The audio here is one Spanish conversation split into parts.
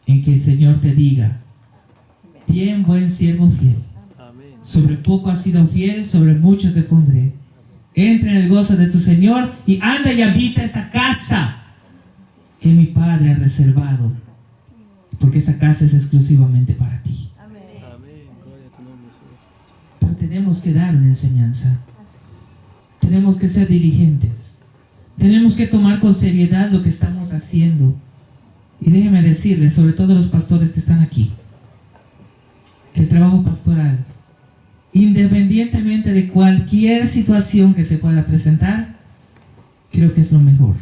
en que el Señor te diga: bien, buen siervo fiel. Sobre poco has sido fiel, sobre mucho te pondré. Entra en el gozo de tu Señor y anda y habita esa casa que mi Padre ha reservado, porque esa casa es exclusivamente para ti. Pero tenemos que dar una enseñanza. Tenemos que ser diligentes. Tenemos que tomar con seriedad lo que estamos haciendo. Y déjenme decirles, sobre todo los pastores que están aquí, que el trabajo pastoral, independientemente de cualquier situación que se pueda presentar, creo que es lo mejor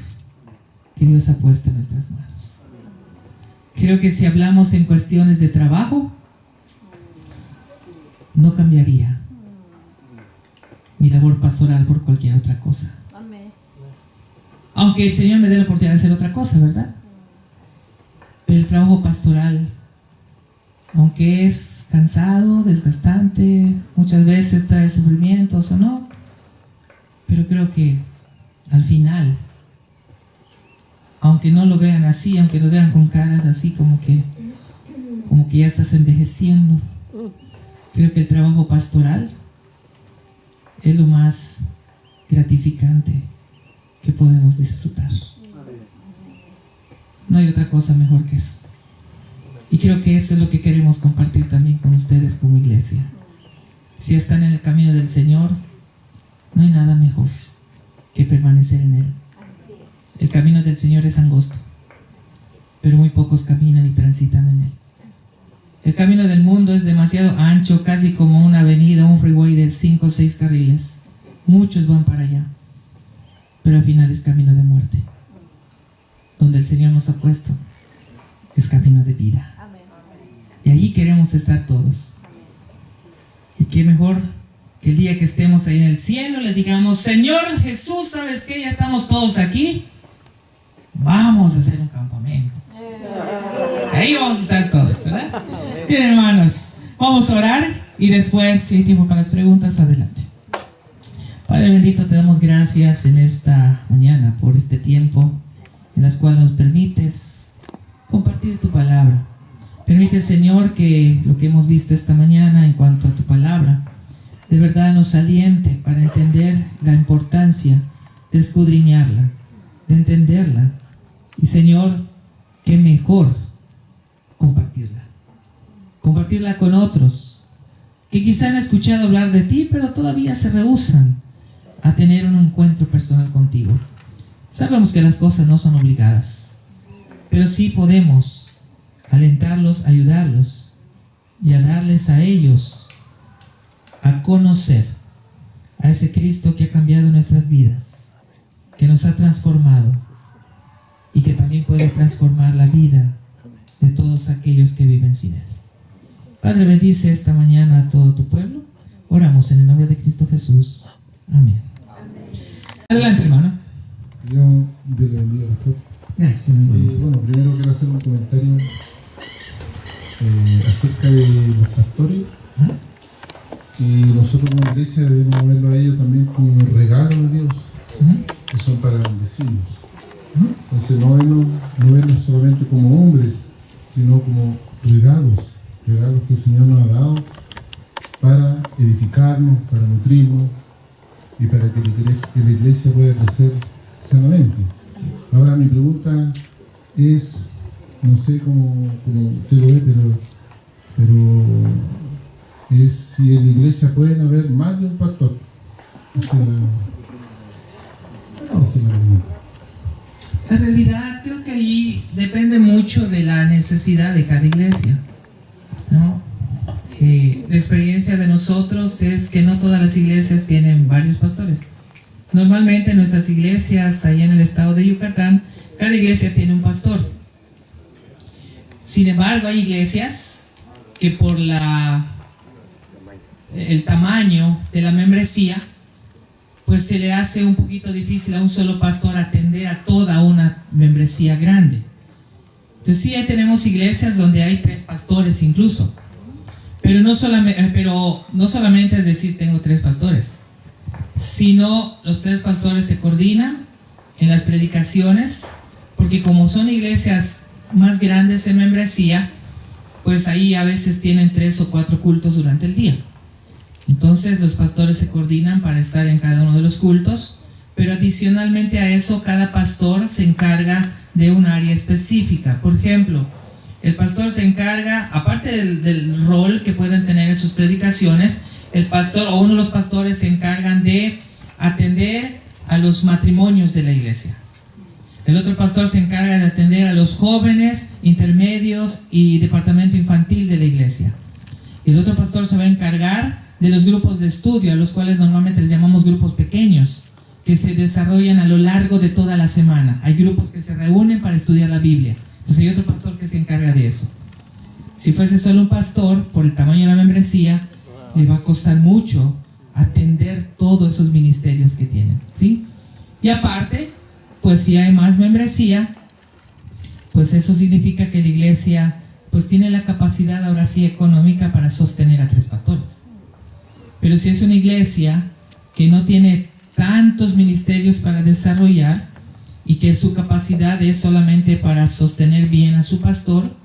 que Dios ha puesto en nuestras manos. Creo que si hablamos en cuestiones de trabajo, no cambiaría mi labor pastoral por cualquier otra cosa. Aunque el Señor me dé la oportunidad de hacer otra cosa, ¿verdad? Pero el trabajo pastoral, aunque es cansado, desgastante, muchas veces trae sufrimientos o no, pero creo que al final, aunque no lo vean así, aunque lo vean con caras así como que ya estás envejeciendo, creo que el trabajo pastoral es lo más gratificante que podemos disfrutar. No hay otra cosa mejor que eso. Y creo que eso es lo que queremos compartir también con ustedes como iglesia. Si están en el camino del Señor, no hay nada mejor que permanecer en Él. El camino del Señor es angosto, pero muy pocos caminan y transitan en Él. El camino del mundo es demasiado ancho, casi como una avenida, un freeway de 5 o 6 carriles. Muchos van para allá, pero al final es camino de muerte. Donde el Señor nos ha puesto es camino de vida. Y allí queremos estar todos. Y qué mejor que el día que estemos ahí en el cielo le digamos: Señor Jesús, ¿sabes qué? Ya estamos todos aquí. Vamos a hacer un campamento. Ahí vamos a estar todos, ¿verdad? Bien, hermanos, vamos a orar y después, si hay tiempo para las preguntas, adelante. Padre bendito, te damos gracias en esta mañana por este tiempo en las cuales nos permites compartir tu palabra. Permite, Señor, que lo que hemos visto esta mañana en cuanto a tu palabra de verdad nos aliente para entender la importancia de escudriñarla, de entenderla. Y, Señor, qué mejor compartirla con otros que quizá han escuchado hablar de ti, pero todavía se rehúsan a tener un encuentro personal contigo. Sabemos que las cosas no son obligadas, pero sí podemos alentarlos, ayudarlos y a darles a ellos a conocer a ese Cristo que ha cambiado nuestras vidas, que nos ha transformado y que también puede transformar la vida de todos aquellos que viven sin Él. Padre, bendice esta mañana a todo tu pueblo. Oramos en el nombre de Cristo Jesús. Amén. Adelante, hermano. Dios le bendiga, pastor. Gracias. Bueno, primero quiero hacer un comentario acerca de los pastores, que nosotros como iglesia debemos verlo a ellos también como un regalo de Dios, que son para bendecirnos. Entonces no verlos solamente como hombres, sino como regalos que el Señor nos ha dado para edificarnos, para nutrirnos y para que la iglesia pueda crecer sanamente. Ahora mi pregunta es, no sé cómo usted lo ve, pero es si en la iglesia pueden haber más de un pastor. Esa es la pregunta. En realidad creo que ahí depende mucho de la necesidad de cada iglesia, ¿no? La experiencia de nosotros es que no todas las iglesias tienen varios pastores. Normalmente en nuestras iglesias allá en el estado de Yucatán, cada iglesia tiene un pastor. Sin embargo, hay iglesias que por el tamaño de la membresía, pues se le hace un poquito difícil a un solo pastor atender a toda una membresía grande. Entonces sí, tenemos iglesias donde hay 3 pastores incluso, pero no solamente es decir tengo 3 pastores, sino los 3 pastores se coordinan en las predicaciones, porque como son iglesias más grandes en membresía, pues ahí a veces tienen 3 o 4 cultos durante el día. Entonces los pastores se coordinan para estar en cada uno de los cultos, pero adicionalmente a eso cada pastor se encarga de un área específica. Por ejemplo, el pastor se encarga, aparte del rol que pueden tener en sus predicaciones, el pastor o uno de los pastores se encargan de atender a los matrimonios de la iglesia. El otro pastor se encarga de atender a los jóvenes, intermedios y departamento infantil de la iglesia. Y el otro pastor se va a encargar de los grupos de estudio, a los cuales normalmente les llamamos grupos pequeños, que se desarrollan a lo largo de toda la semana. Hay grupos que se reúnen para estudiar la Biblia. Entonces hay otro pastor que se encarga de eso. Si fuese solo un pastor, por el tamaño de la membresía, le va a costar mucho atender todos esos ministerios que tienen, ¿sí? Y aparte, pues si hay más membresía, pues eso significa que la iglesia pues tiene la capacidad ahora sí económica para sostener a 3 pastores. Pero si es una iglesia que no tiene tantos ministerios para desarrollar y que su capacidad es solamente para sostener bien a su pastor,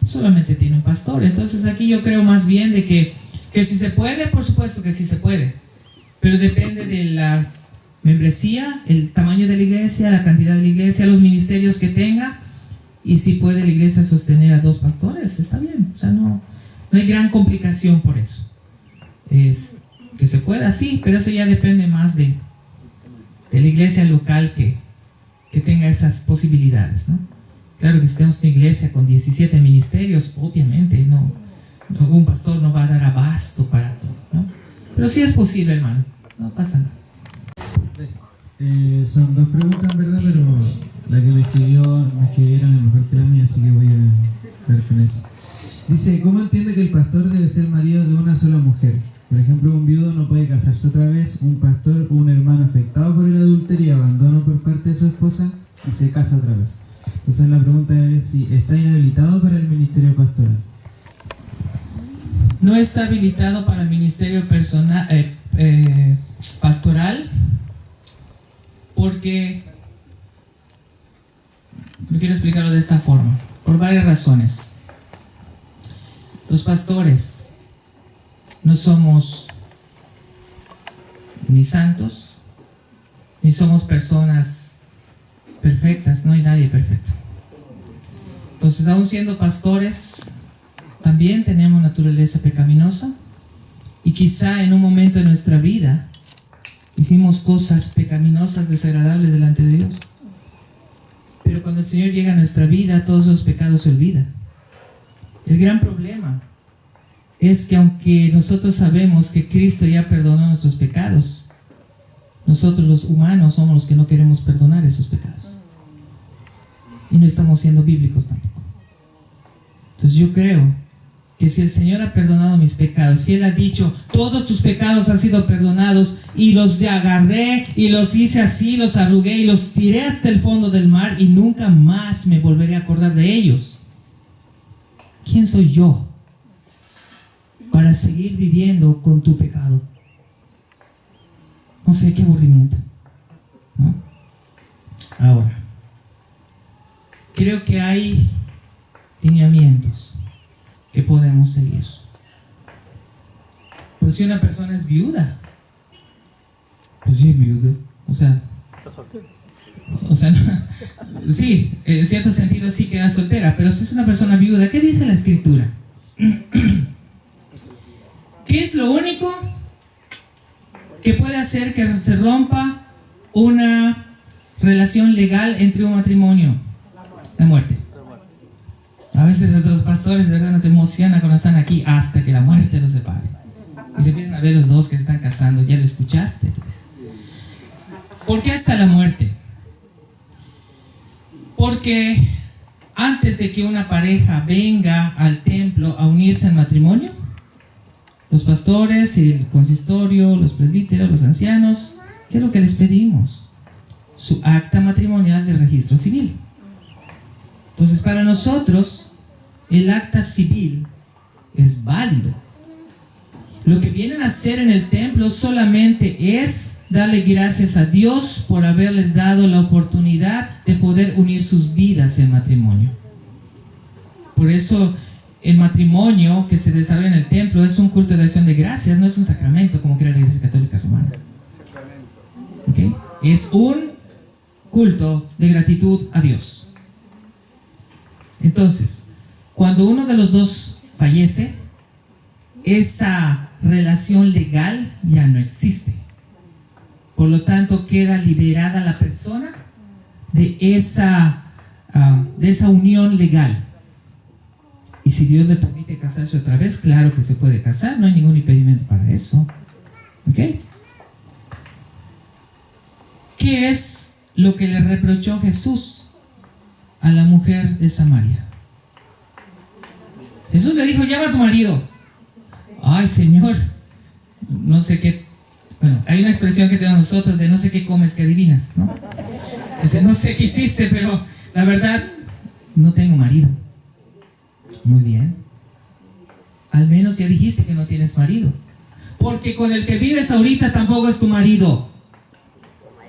solamente tiene un pastor. Entonces aquí yo creo más bien de que si se puede, por supuesto que sí se puede, pero depende de la membresía, el tamaño de la iglesia, la cantidad de la iglesia, los ministerios que tenga, y si puede la iglesia sostener a 2 pastores, está bien. O sea, no hay gran complicación por eso. Es que se pueda, sí, pero eso ya depende más de la iglesia local que tenga esas posibilidades, ¿no? Claro que si tenemos una iglesia con 17 ministerios, obviamente un pastor no va a dar abasto para todo, ¿no? Pero sí es posible, hermano, no pasa nada. Son 2 preguntas, en verdad, pero la que me escribieron es mejor que la mía, así que voy a estar con eso. Dice, ¿cómo entiende que el pastor debe ser marido de una sola mujer? Por ejemplo, un viudo no puede casarse otra vez, un pastor o un hermano afectado por el adulterio y abandono por parte de su esposa y se casa otra vez. Entonces la pregunta es si está inhabilitado para el ministerio pastoral. No está habilitado para el ministerio pastoral porque, yo quiero explicarlo de esta forma, por varias razones. Los pastores no somos ni santos, ni somos personas perfectas, no hay nadie perfecto. Entonces, aún siendo pastores, también tenemos naturaleza pecaminosa y quizá en un momento de nuestra vida hicimos cosas pecaminosas, desagradables delante de Dios. Pero cuando el Señor llega a nuestra vida, todos esos pecados se olvidan. El gran problema es que aunque nosotros sabemos que Cristo ya perdonó nuestros pecados, nosotros los humanos somos los que no queremos perdonar esos pecados. Y no estamos siendo bíblicos tampoco. Entonces yo creo que si el Señor ha perdonado mis pecados, si Él ha dicho, todos tus pecados han sido perdonados, y los agarré, y los hice así, los arrugué, y los tiré hasta el fondo del mar, y nunca más me volveré a acordar de ellos, ¿quién soy yo para seguir viviendo con tu pecado? No sé, qué aburrimiento, ¿no? Ahora, creo que hay lineamientos que podemos seguir. Pues si una persona es viuda, pues sí es viuda, o sea, no, sí, en cierto sentido sí queda soltera, pero si es una persona viuda, ¿qué dice la Escritura? ¿Qué es lo único que puede hacer que se rompa una relación legal entre un matrimonio? La muerte. A veces nuestros pastores, ¿verdad?, nos emociona cuando están aquí hasta que la muerte los separe. Y se empiezan a ver los dos que se están casando. ¿Ya lo escuchaste? ¿Por qué hasta la muerte? Porque antes de que una pareja venga al templo a unirse al matrimonio, los pastores, el consistorio, los presbíteros, los ancianos, ¿qué es lo que les pedimos? Su acta matrimonial de registro civil. Entonces, para nosotros, el acta civil es válido. Lo que vienen a hacer en el templo solamente es darle gracias a Dios por haberles dado la oportunidad de poder unir sus vidas en matrimonio. Por eso el matrimonio que se desarrolla en el templo es un culto de acción de gracias, no es un sacramento como crea la Iglesia Católica Romana. ¿Okay? Es un culto de gratitud a Dios. Entonces, cuando uno de los dos fallece, esa relación legal ya no existe. Por lo tanto, queda liberada la persona de esa unión legal. Y si Dios le permite casarse otra vez, claro que se puede casar, no hay ningún impedimento para eso. ¿Ok? ¿Qué es lo que le reprochó Jesús a la mujer de Samaria? Jesús le dijo, llama a tu marido. Ay, Señor, no sé qué. Bueno, hay una expresión que tenemos nosotros de no sé qué comes que adivinas, ¿no? No sé qué hiciste, pero la verdad, no tengo marido. Muy bien. Al menos ya dijiste que no tienes marido. Porque con el que vives ahorita tampoco es tu marido.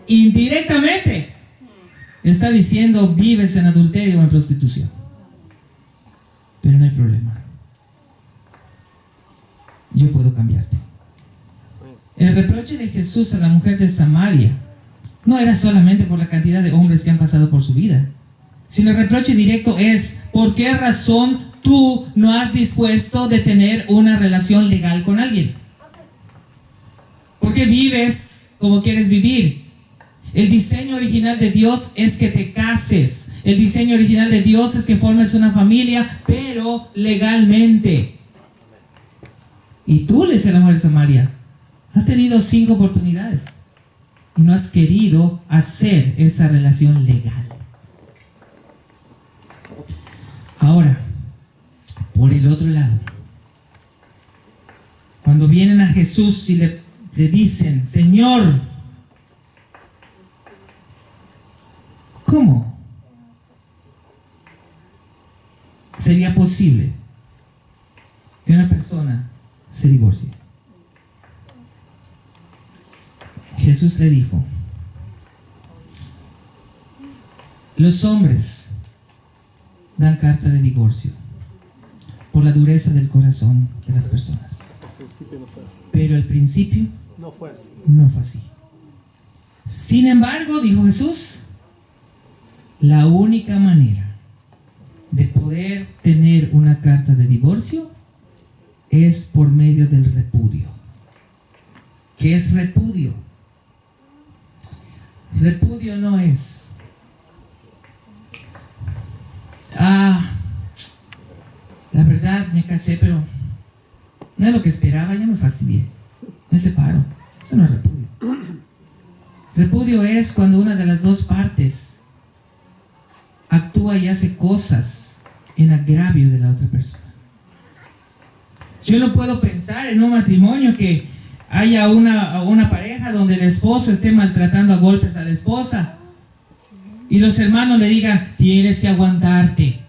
Indirectamente está diciendo vives en adulterio o en prostitución. Pero no hay problema. Yo puedo cambiarte. El reproche de Jesús a la mujer de Samaria no era solamente por la cantidad de hombres que han pasado por su vida, sino el reproche directo es: ¿por qué razón tú no has dispuesto de tener una relación legal con alguien? ¿Por qué vives como quieres vivir? El diseño original de Dios es que te cases. El diseño original de Dios es que formes una familia, pero legalmente. Y tú, le dice la mujer de Samaria, has tenido 5 oportunidades y no has querido hacer esa relación legal. Ahora, por el otro lado, cuando vienen a Jesús y le dicen: Señor, ¿cómo sería posible que una persona se divorcie? Jesús le dijo: los hombres dan carta de divorcio por la dureza del corazón de las personas. Pero al principio no fue así. Sin embargo, dijo Jesús, la única manera de poder tener una carta de divorcio es por medio del repudio. ¿Qué es repudio? Repudio no es la verdad me casé, pero no es lo que esperaba, ya me fastidié, me separo. Eso no es repudio. Repudio es cuando una de las dos partes actúa y hace cosas en agravio de la otra persona. Yo no puedo pensar en un matrimonio que haya una pareja donde el esposo esté maltratando a golpes a la esposa y los hermanos le digan: tienes que aguantarte,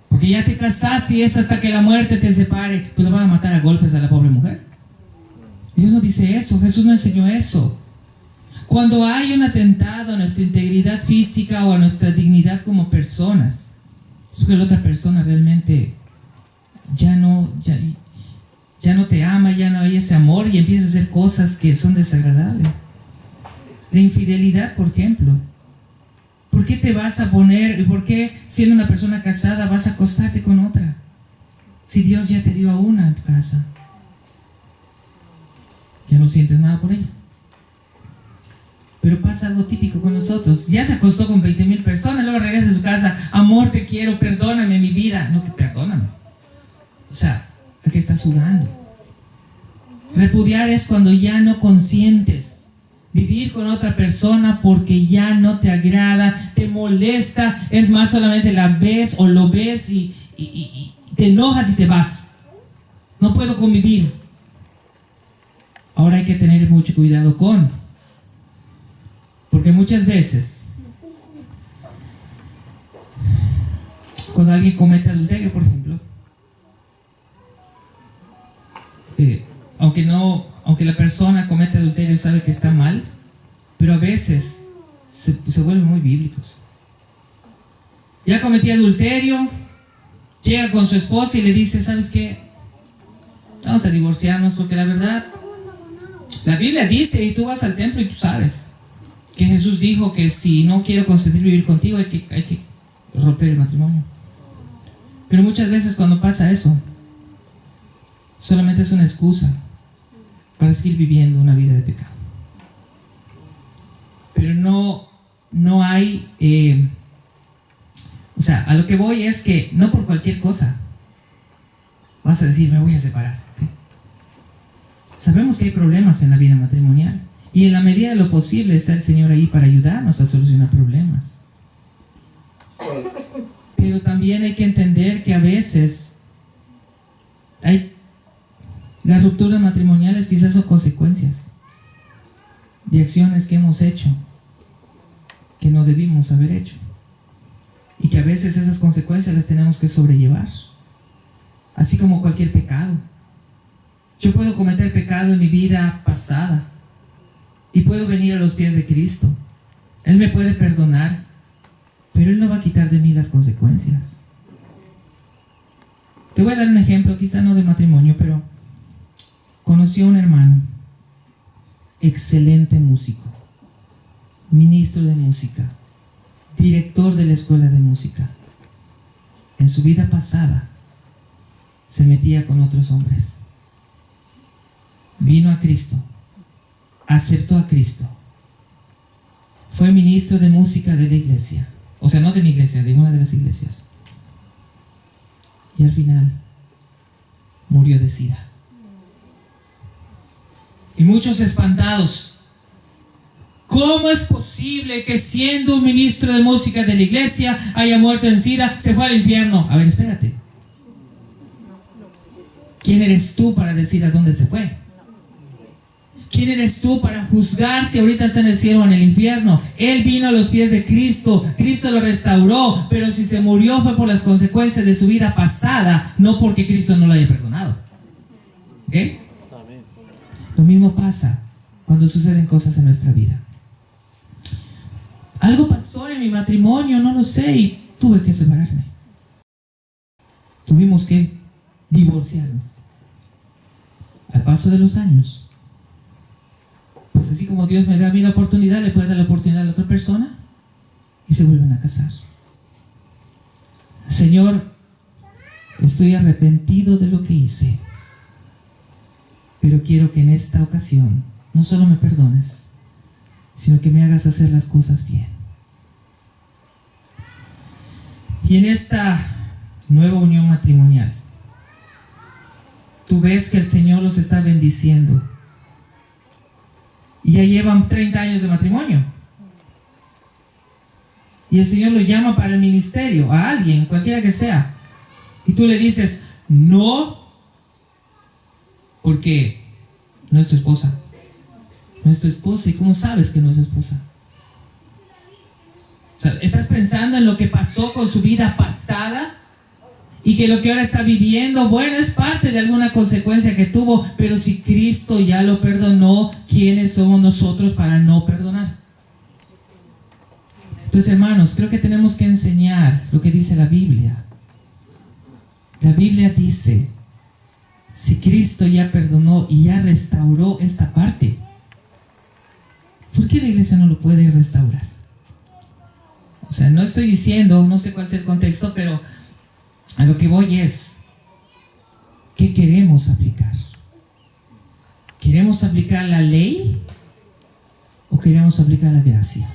porque ya te casaste y es hasta que la muerte te separe. Pues lo van a matar a golpes a la pobre mujer. Dios no dice eso, Jesús no enseñó eso. Cuando hay un atentado a nuestra integridad física o a nuestra dignidad como personas, es porque la otra persona realmente ya no te ama, ya no hay ese amor y empieza a hacer cosas que son desagradables. La infidelidad, por ejemplo. ¿Por qué te vas a poner, por qué siendo una persona casada vas a acostarte con otra? Si Dios ya te dio a una en tu casa. Ya no sientes nada por ella. Pero pasa algo típico con nosotros. Ya se acostó con 20,000 personas, luego regresa a su casa: amor, te quiero, perdóname mi vida. No, que perdóname. O sea, ¿a qué estás jugando? Repudiar es cuando ya no consientes vivir con otra persona porque ya no te agrada, te molesta. Es más, solamente la ves o lo ves y te enojas y te vas. No puedo convivir. Ahora hay que tener mucho cuidado porque muchas veces cuando alguien comete adulterio, por ejemplo, aunque la persona comete adulterio y sabe que está mal, pero a veces se vuelven muy bíblicos. Ya cometí adulterio, llega con su esposa y le dice, ¿sabes qué? Vamos a divorciarnos porque la verdad, la Biblia dice, y tú vas al templo y tú sabes, que Jesús dijo que si no quiero consentir vivir contigo hay que romper el matrimonio. Pero muchas veces cuando pasa eso, solamente es una excusa para seguir viviendo una vida de pecado. Pero no hay, o sea, a lo que voy es que no por cualquier cosa vas a decir, me voy a separar. ¿Okay? Sabemos que hay problemas en la vida matrimonial y en la medida de lo posible está el Señor ahí para ayudarnos a solucionar problemas. Pero también hay que entender que a veces las rupturas matrimoniales quizás son consecuencias de acciones que hemos hecho que no debimos haber hecho, y que a veces esas consecuencias las tenemos que sobrellevar, así como cualquier pecado. Yo puedo cometer pecado en mi vida pasada y puedo venir a los pies de Cristo. Él me puede perdonar, pero Él no va a quitar de mí las consecuencias. Te voy a dar un ejemplo, quizá no de matrimonio, pero conocí a un hermano, excelente músico, ministro de música, director de la escuela de música. En su vida pasada se metía con otros hombres. Vino a Cristo, aceptó a Cristo, fue ministro de música de la iglesia, o sea, no de mi iglesia, de una de las iglesias, y al final murió de SIDA. Y muchos espantados, ¿cómo es posible que siendo un ministro de música de la iglesia haya muerto en SIDA? Se fue al infierno. A ver, espérate. ¿Quién eres tú para decir a dónde se fue? ¿Quién eres tú para juzgar si ahorita está en el cielo o en el infierno? Él vino a los pies de Cristo, Cristo lo restauró, pero si se murió fue por las consecuencias de su vida pasada, no porque Cristo no lo haya perdonado. ¿Ok? Lo mismo pasa cuando suceden cosas en nuestra vida. Algo pasó en mi matrimonio, no lo sé, y tuve que separarme. Tuvimos que divorciarnos. Al paso de los años, pues así como Dios me da a mí la oportunidad, le puede dar la oportunidad a la otra persona y se vuelven a casar. Señor, estoy arrepentido de lo que hice, pero quiero que en esta ocasión no solo me perdones, sino que me hagas hacer las cosas bien. Y en esta nueva unión matrimonial, tú ves que el Señor los está bendiciendo. Y ya llevan 30 años de matrimonio. Y el Señor lo llama para el ministerio, a alguien, cualquiera que sea. Y tú le dices, no, porque no es tu esposa. No es tu esposa. ¿Y cómo sabes que no es tu esposa? O sea, ¿estás pensando en lo que pasó con su vida pasada? Y que lo que ahora está viviendo, bueno, es parte de alguna consecuencia que tuvo, pero si Cristo ya lo perdonó, ¿quiénes somos nosotros para no perdonar? Entonces, hermanos, creo que tenemos que enseñar lo que dice la Biblia. La Biblia dice, si Cristo ya perdonó y ya restauró esta parte, ¿por qué la iglesia no lo puede restaurar? O sea, no estoy diciendo, no sé cuál es el contexto, pero a lo que voy es, ¿qué queremos aplicar? ¿Queremos aplicar la ley o queremos aplicar la gracia?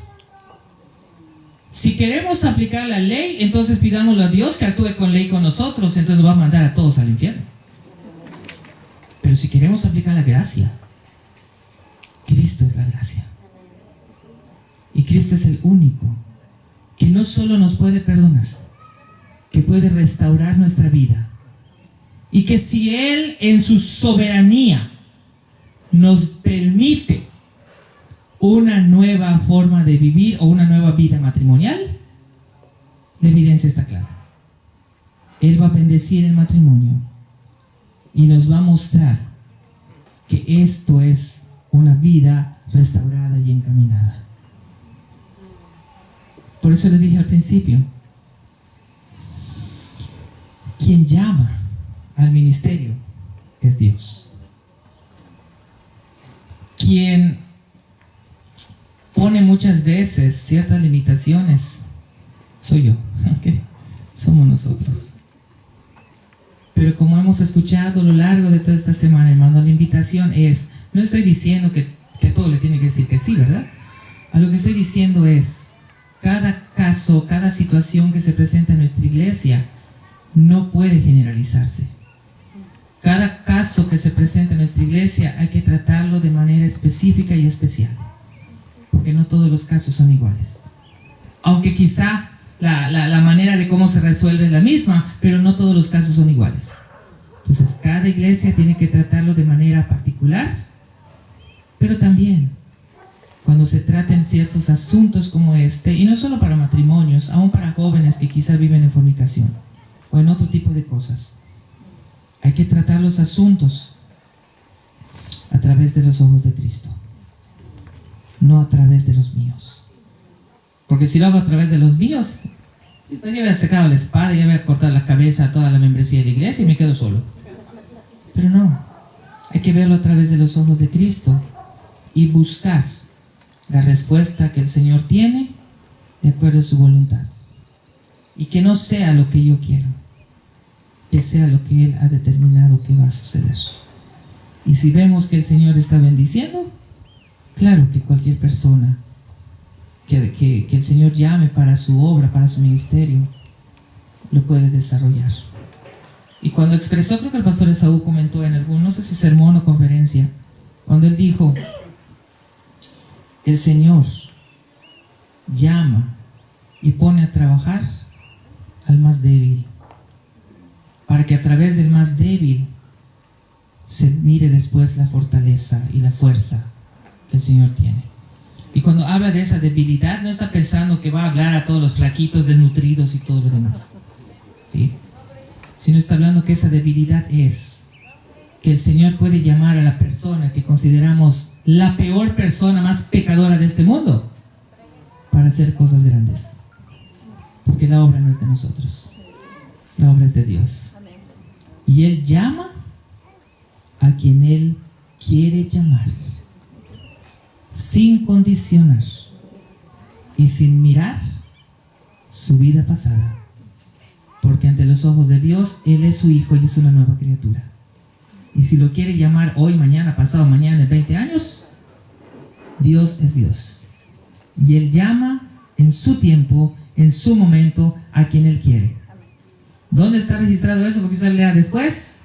Si queremos aplicar la ley, entonces pidámosle a Dios que actúe con ley con nosotros, entonces nos va a mandar a todos al infierno. Pero si queremos aplicar la gracia, Cristo es la gracia. Y Cristo es el único que no solo nos puede perdonar, que puede restaurar nuestra vida. Y que si Él en su soberanía nos permite una nueva forma de vivir o una nueva vida matrimonial, la evidencia está clara. Él va a bendecir el matrimonio y nos va a mostrar que esto es una vida restaurada y encaminada. Por eso les dije al principio, quien llama al ministerio es Dios. Quien pone muchas veces ciertas limitaciones soy yo, ¿okay? Somos nosotros. Pero como hemos escuchado a lo largo de toda esta semana, hermano, la invitación es, no estoy diciendo que todo le tiene que decir que sí, ¿verdad? A lo que estoy diciendo es, cada caso, cada situación que se presenta en nuestra iglesia no puede generalizarse. Cada caso que se presenta en nuestra iglesia hay que tratarlo de manera específica y especial, porque no todos los casos son iguales. Aunque quizá la manera de cómo se resuelve es la misma, pero no todos los casos son iguales. Entonces, cada iglesia tiene que tratarlo de manera particular, pero también cuando se traten ciertos asuntos como este, y no solo para matrimonios, aún para jóvenes que quizá viven en fornicación o en otro tipo de cosas, hay que tratar los asuntos a través de los ojos de Cristo, no a través de los míos. Porque si lo hago a través de los míos, pues ya voy a sacar la espada, ya voy a cortar la cabeza a toda la membresía de la iglesia y me quedo solo. Pero no, hay que verlo a través de los ojos de Cristo y buscar la respuesta que el Señor tiene de acuerdo a su voluntad. Y que no sea lo que yo quiero, que sea lo que Él ha determinado que va a suceder. Y si vemos que el Señor está bendiciendo, claro que cualquier persona que el Señor llame para su obra, para su ministerio, lo puede desarrollar. Y cuando expresó, creo que el pastor Esaú comentó en algún, no sé si sermón o conferencia, cuando él dijo, el Señor llama y pone a trabajar al más débil, para que a través del más débil se mire después la fortaleza y la fuerza que el Señor tiene. Y cuando habla de esa debilidad, no está pensando que va a hablar a todos los flaquitos, desnutridos y todo lo demás, ¿sí? Sino está hablando que esa debilidad es que el Señor puede llamar a la persona que consideramos la peor persona, más pecadora de este mundo, para hacer cosas grandes. Porque la obra no es de nosotros, la obra es de Dios. Y Él llama a quien Él quiere llamar, sin condicionar y sin mirar su vida pasada, porque ante los ojos de Dios Él es su hijo y es una nueva criatura. Y si lo quiere llamar hoy, mañana, pasado mañana, en 20 años, Dios es Dios y Él llama en su tiempo, en su momento, a quien Él quiere. ¿Dónde está registrado eso? Porque usted lea después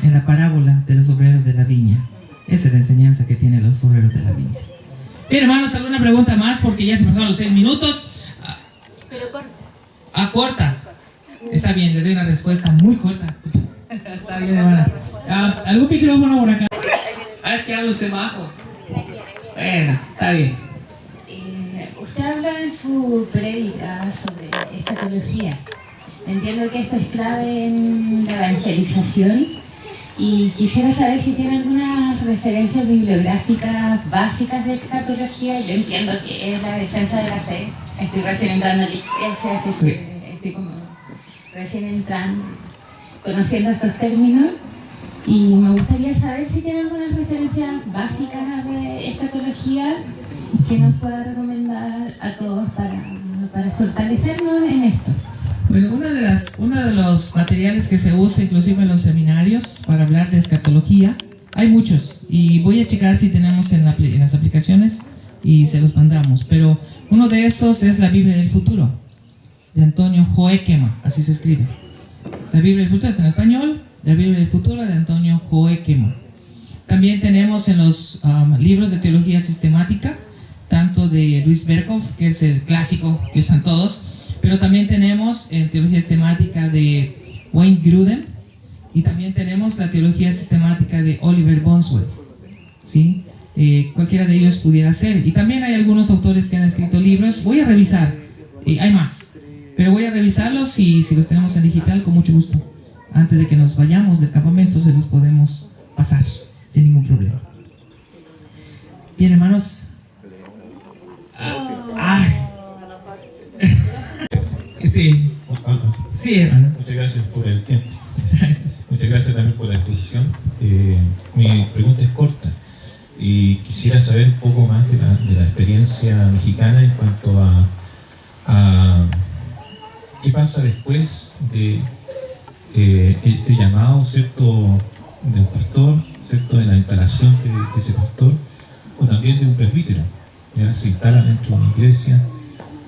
en la parábola de los obreros de la viña. Esa es la enseñanza que tienen los obreros de la viña. Bien, hermanos, ¿alguna pregunta más? Porque ya se pasaron los 6 minutos. Pero corta. Corta. Está bien, le doy una respuesta muy corta. Está bien, hermana. ¿Algún micrófono por acá? A ver si hablo usted bajo. Bueno, está bien. Usted habla en su prédica sobre escatología. Entiendo que esto es clave en la evangelización. Y quisiera saber si tiene algunas referencias bibliográficas básicas de escatología. Yo entiendo que es la defensa de la fe. Estoy recién entrando a la iglesia, así que estoy como recién entrando, conociendo estos términos. Y me gustaría saber si tiene algunas referencias básicas de escatología que nos pueda recomendar a todos para fortalecernos en esto. Bueno, uno de los materiales que se usa inclusive en los seminarios para hablar de escatología, hay muchos y voy a checar si tenemos en las aplicaciones y se los mandamos, pero uno de esos es la Biblia del Futuro de Antonio Joequema, así se escribe. La Biblia del Futuro está en español, la Biblia del Futuro de Antonio Joequema. También tenemos en los libros de teología sistemática, tanto de Luis Berkhoff, que es el clásico que usan todos, pero también tenemos en teología sistemática de Wayne Grudem y también tenemos la teología sistemática de Oliver Boswell, ¿sí? Cualquiera de ellos pudiera ser. Y también hay algunos autores que han escrito libros. Voy a revisar, hay más, pero voy a revisarlos y si los tenemos en digital, con mucho gusto. Antes de que nos vayamos del campamento se los podemos pasar sin ningún problema. Bien, hermanos. Sí. Sí, hermano. Muchas gracias por el tiempo. Muchas gracias también por la exposición. Mi pregunta es corta y quisiera saber un poco más de la experiencia mexicana en cuanto a qué pasa después de este llamado, ¿cierto?, de un pastor, ¿cierto?, de la instalación de ese pastor, o también de un presbítero. ¿Ya? Se instala dentro de una iglesia,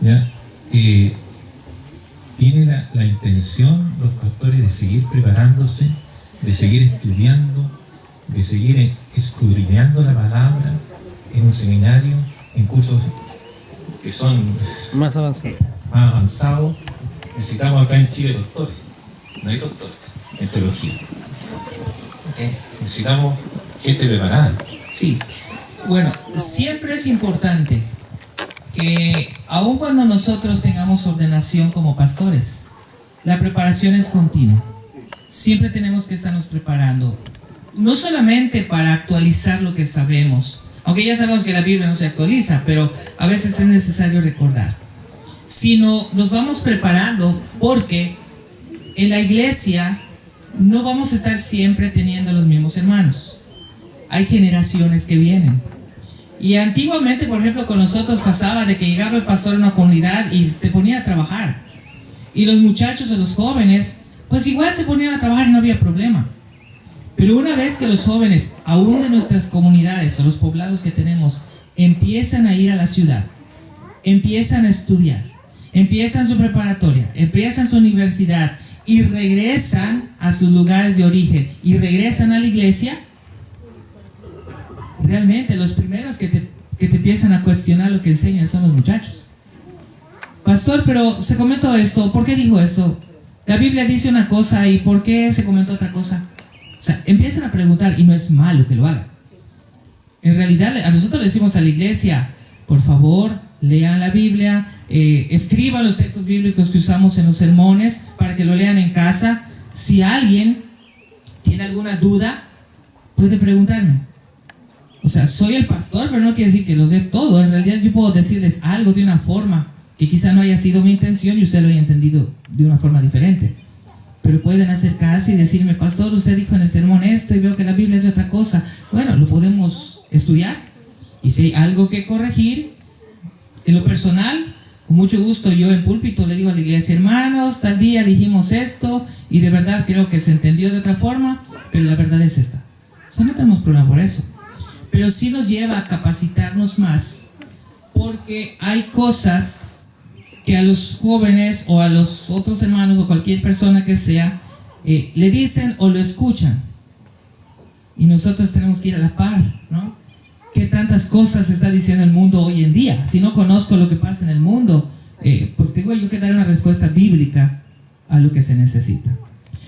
¿ya? ¿Tiene la intención los pastores de seguir preparándose, de seguir estudiando, de seguir escudriñando la palabra en un seminario, en cursos que son Más avanzado. más avanzados? Necesitamos acá en Chile doctores, no hay doctores en teología. Necesitamos gente preparada. Sí. Bueno, siempre es importante que aun cuando nosotros tengamos ordenación como pastores, la preparación es continua. Siempre tenemos que estarnos preparando, no solamente para actualizar lo que sabemos, aunque ya sabemos que la Biblia no se actualiza, pero a veces es necesario recordar, sino nos vamos preparando porque en la iglesia no vamos a estar siempre teniendo los mismos hermanos. Hay generaciones que vienen. Y antiguamente, por ejemplo, con nosotros pasaba de que llegaba el pastor a una comunidad y se ponía a trabajar. Y los muchachos o los jóvenes, pues igual se ponían a trabajar y no había problema. Pero una vez que los jóvenes, aún de nuestras comunidades o los poblados que tenemos, empiezan a ir a la ciudad, empiezan a estudiar, empiezan su preparatoria, empiezan su universidad y regresan a sus lugares de origen y regresan a la iglesia, realmente los primeros que te empiezan a cuestionar lo que enseñan son los muchachos. Pastor, pero se comentó esto, ¿por qué dijo esto? La Biblia dice una cosa y ¿por qué se comentó otra cosa? O sea, empiezan a preguntar y no es malo que lo hagan. En realidad a nosotros le decimos a la iglesia, por favor, lean la Biblia, escriban los textos bíblicos que usamos en los sermones para que lo lean en casa. Si alguien tiene alguna duda, puede preguntarme. O sea, soy el pastor, pero no quiere decir que lo sé todo. En realidad yo puedo decirles algo de una forma que quizá no haya sido mi intención y usted lo haya entendido de una forma diferente. Pero pueden acercarse y decirme, pastor, usted dijo en el sermón esto y veo que la Biblia es otra cosa. Bueno, lo podemos estudiar. Y si hay algo que corregir, en lo personal, con mucho gusto yo en púlpito le digo a la iglesia, hermanos, tal día dijimos esto y de verdad creo que se entendió de otra forma, pero la verdad es esta. O sea, no tenemos problema por eso. Pero sí nos lleva a capacitarnos más, porque hay cosas que a los jóvenes o a los otros hermanos o cualquier persona que sea, le dicen o lo escuchan. Y nosotros tenemos que ir a la par, ¿no? ¿Qué tantas cosas está diciendo el mundo hoy en día? Si no conozco lo que pasa en el mundo, pues tengo yo que dar una respuesta bíblica a lo que se necesita.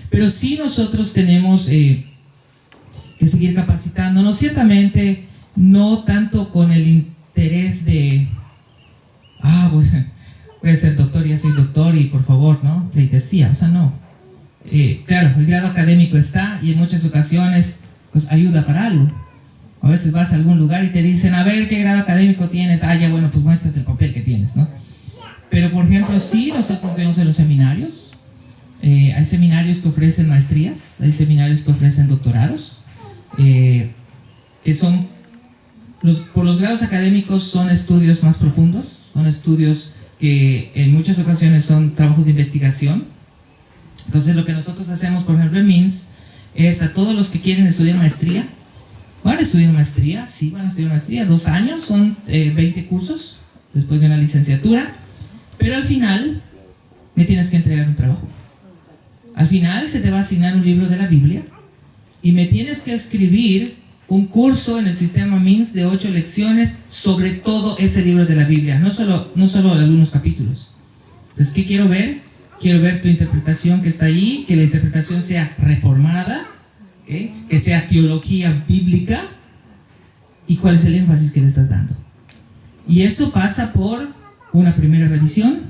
Pero sí nosotros tenemos que seguir capacitándonos, ciertamente no tanto con el interés de pues voy a ser doctor, ya soy doctor y por favor, ¿no? Pleitesía, o sea, no. Claro, el grado académico está y en muchas ocasiones pues ayuda para algo. A veces vas a algún lugar y te dicen, a ver, ¿qué grado académico tienes? Ya bueno, pues muestras el papel que tienes, ¿no? Pero por ejemplo, sí, nosotros vemos en los seminarios, hay seminarios que ofrecen maestrías, hay seminarios que ofrecen doctorados, que son, por los grados académicos son estudios más profundos, son estudios que en muchas ocasiones son trabajos de investigación. Entonces lo que nosotros hacemos, por ejemplo en MINS, es a todos los que quieren estudiar maestría, van a estudiar maestría, sí van a estudiar maestría, 2 años, son 20 cursos, después de una licenciatura, pero al final me tienes que entregar un trabajo. Al final se te va a asignar un libro de la Biblia y me tienes que escribir un curso en el sistema MINS de 8 lecciones sobre todo ese libro de la Biblia, no solo algunos capítulos. Entonces, ¿qué quiero ver? Quiero ver tu interpretación que está ahí, que la interpretación sea reformada, ¿okay? Que sea teología bíblica y cuál es el énfasis que le estás dando. Y eso pasa por una primera revisión,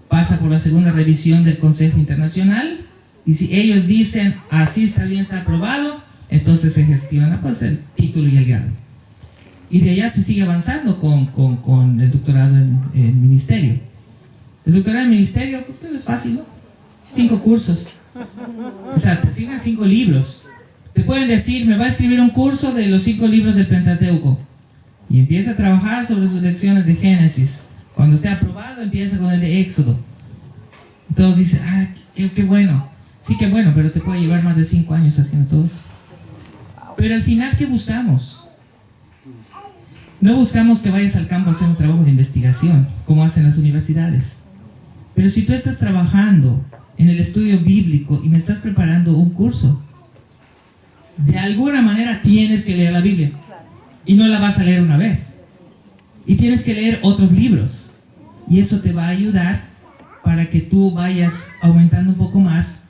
pasa por la segunda revisión del Consejo Internacional y si ellos dicen así está bien, está aprobado, entonces se gestiona pues el título y el grado. Y de allá se sigue avanzando con el doctorado en ministerio. El doctorado en ministerio, pues que es fácil, ¿no? 5 cursos. O sea, te asignan 5 libros. Te pueden decir, me va a escribir un curso de los 5 libros del Pentateuco. Y empieza a trabajar sobre sus lecciones de Génesis. Cuando esté aprobado, empieza con el de Éxodo. Y todos dicen, qué bueno. Sí, qué bueno, pero te puede llevar más de 5 años haciendo todo eso. Pero al final, ¿qué buscamos? No buscamos que vayas al campo a hacer un trabajo de investigación, como hacen las universidades. Pero si tú estás trabajando en el estudio bíblico y me estás preparando un curso, de alguna manera tienes que leer la Biblia. Y no la vas a leer una vez. Y tienes que leer otros libros. Y eso te va a ayudar para que tú vayas aumentando un poco más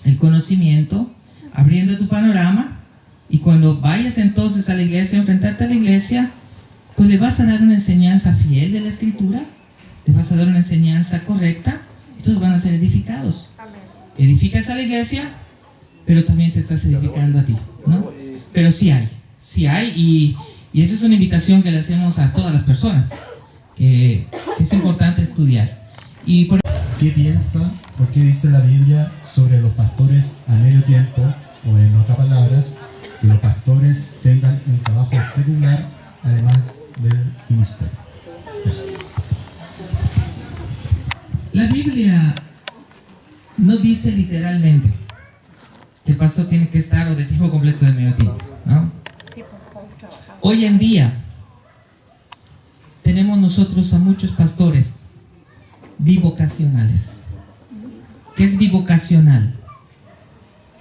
el conocimiento, abriendo tu panorama. Y cuando vayas entonces a la iglesia, enfrentarte a la iglesia, pues le vas a dar una enseñanza fiel de la Escritura. Le vas a dar una enseñanza correcta. Y todos van a ser edificados. Edificas a la iglesia, pero también te estás edificando a ti, ¿no? Pero sí hay. Y esa es una invitación que le hacemos a todas las personas, que es importante estudiar. ¿Qué piensa o qué dice la Biblia sobre los pastores a medio tiempo, o en otras palabras, que los pastores tengan un trabajo secular además del ministerio? Eso. La Biblia no dice literalmente que el pastor tiene que estar o de tiempo completo de medio tiempo, ¿no? Hoy en día tenemos nosotros a muchos pastores bivocacionales. ¿Qué es bivocacional?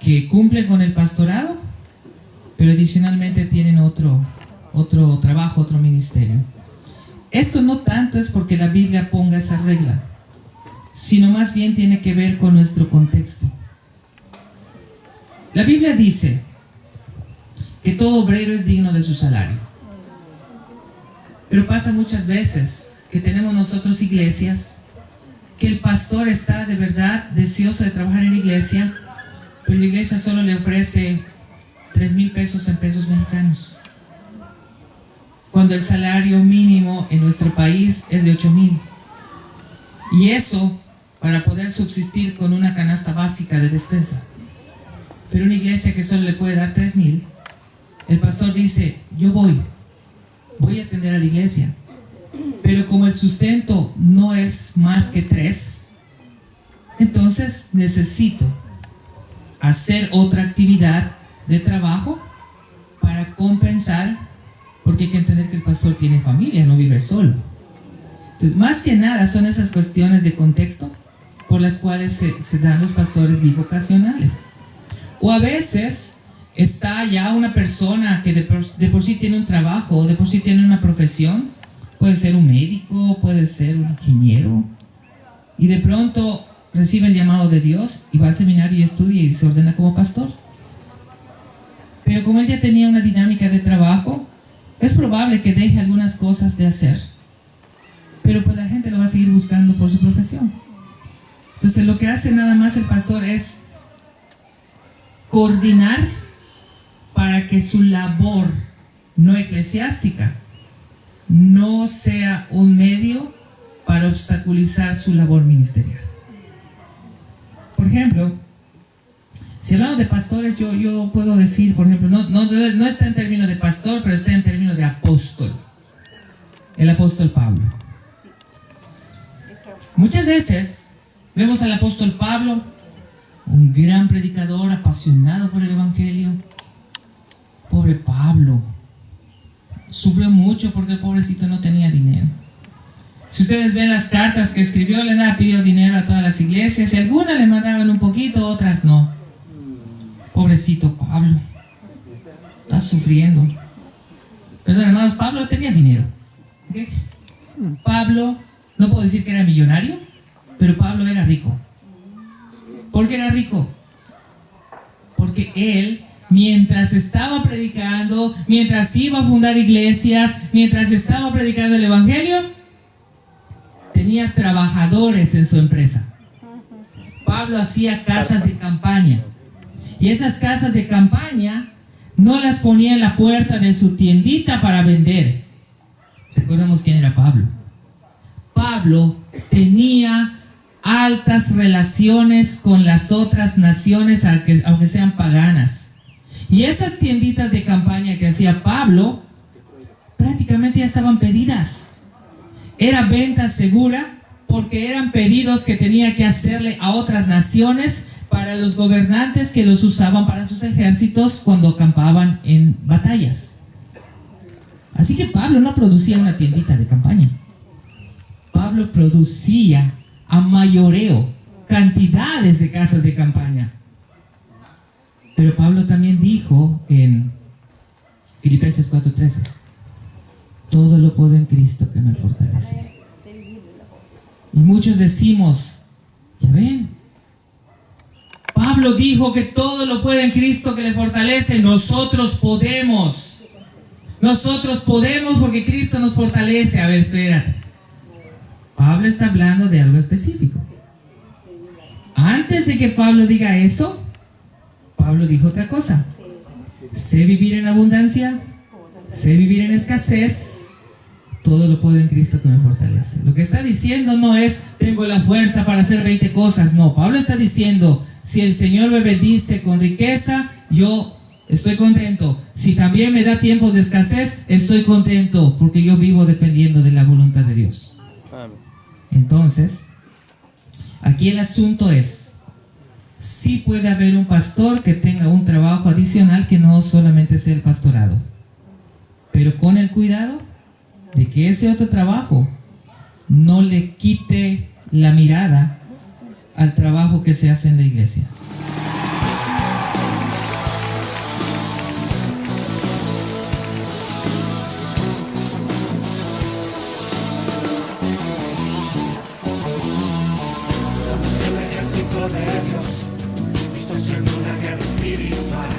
Que cumplen con el pastorado, pero adicionalmente tienen otro trabajo, otro ministerio. Esto no tanto es porque la Biblia ponga esa regla, sino más bien tiene que ver con nuestro contexto. La Biblia dice que todo obrero es digno de su salario. Pero pasa muchas veces que tenemos nosotros iglesias que el pastor está de verdad deseoso de trabajar en la iglesia, pero la iglesia solo le ofrece 3,000 pesos en pesos mexicanos, cuando el salario mínimo en nuestro país es de 8,000. Y eso para poder subsistir con una canasta básica de despensa. Pero una iglesia que solo le puede dar 3,000, el pastor dice, yo voy a atender a la iglesia, pero como el sustento no es más que 3, entonces necesito hacer otra actividad de trabajo para compensar, porque hay que entender que el pastor tiene familia, no vive solo. Entonces, más que nada son esas cuestiones de contexto por las cuales se dan los pastores bivocacionales. O a veces está ya una persona que de por sí tiene un trabajo, o de por sí tiene una profesión, puede ser un médico, puede ser un ingeniero, y de pronto recibe el llamado de Dios y va al seminario y estudia y se ordena como pastor. Pero como él ya tenía una dinámica de trabajo, es probable que deje algunas cosas de hacer, pero pues la gente lo va a seguir buscando por su profesión. Entonces lo que hace nada más el pastor es coordinar para que su labor no eclesiástica no sea un medio para obstaculizar su labor ministerial. Por ejemplo, si hablamos de pastores, yo puedo decir, por ejemplo, no está en términos de pastor, pero está en términos de apóstol. El apóstol Pablo. Muchas veces vemos al apóstol Pablo, un gran predicador, apasionado por el evangelio. Pobre Pablo, sufrió mucho porque el pobrecito no tenía dinero. Si ustedes ven las cartas que escribió, le andaba pidiendo dinero a todas las iglesias, y algunas le mandaban un poquito, otras no. Pobrecito Pablo, está sufriendo. Perdón, hermanos, Pablo tenía dinero, ¿okay? Pablo, no puedo decir que era millonario, pero Pablo era rico. ¿Por qué era rico? Porque él, mientras estaba predicando, mientras iba a fundar iglesias, mientras estaba predicando el evangelio, tenía trabajadores en su empresa. Pablo hacía casas de campaña, y esas casas de campaña no las ponía en la puerta de su tiendita para vender. Recordemos quién era Pablo. Pablo tenía altas relaciones con las otras naciones, aunque sean paganas. Y esas tienditas de campaña que hacía Pablo, prácticamente ya estaban pedidas. Era venta segura porque eran pedidos que tenía que hacerle a otras naciones para los gobernantes que los usaban para sus ejércitos cuando acampaban en batallas. Así que Pablo no producía una tiendita de campaña. Pablo producía a mayoreo cantidades de casas de campaña. Pero Pablo también dijo en Filipenses 4:13, todo lo puedo en Cristo que me fortalece. Y muchos decimos, ya ven, Pablo dijo que todo lo puede en Cristo que le fortalece. Nosotros podemos porque Cristo nos fortalece. A ver, espérate. Pablo está hablando de algo específico. Antes de que Pablo diga eso, Pablo dijo otra cosa. Sé vivir en abundancia, sé vivir en escasez, todo lo puedo en Cristo que me fortalece. Lo que está diciendo no es, tengo la fuerza para hacer 20 cosas. No, Pablo está diciendo, si el Señor me bendice con riqueza, yo estoy contento. Si también me da tiempo de escasez, estoy contento, porque yo vivo dependiendo de la voluntad de Dios. Entonces, aquí el asunto es, sí puede haber un pastor que tenga un trabajo adicional que no solamente sea el pastorado, pero con el cuidado de que ese otro trabajo no le quite la mirada al trabajo que se hace en la iglesia. Somos el ejército de Dios, listos en una guerra espiritual,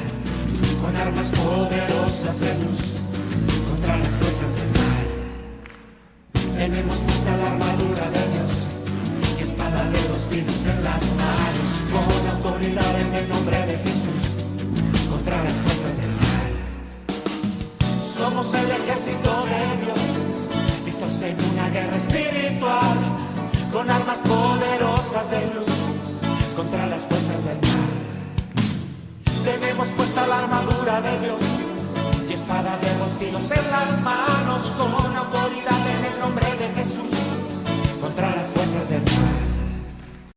con armas poderosas de luz contra las fuerzas del mal. Tenemos puesta la armadura de Dios y espada de dos filos en las manos, con autoridad en el nombre de Jesús contra las fuerzas del mal. Somos el ejército de Dios, listos en una guerra espiritual, con armas poderosas de luz contra las fuerzas del mal. Tenemos puesta la armadura de Dios y espada de dos filos en las manos, con autoridad en el nombre de Jesús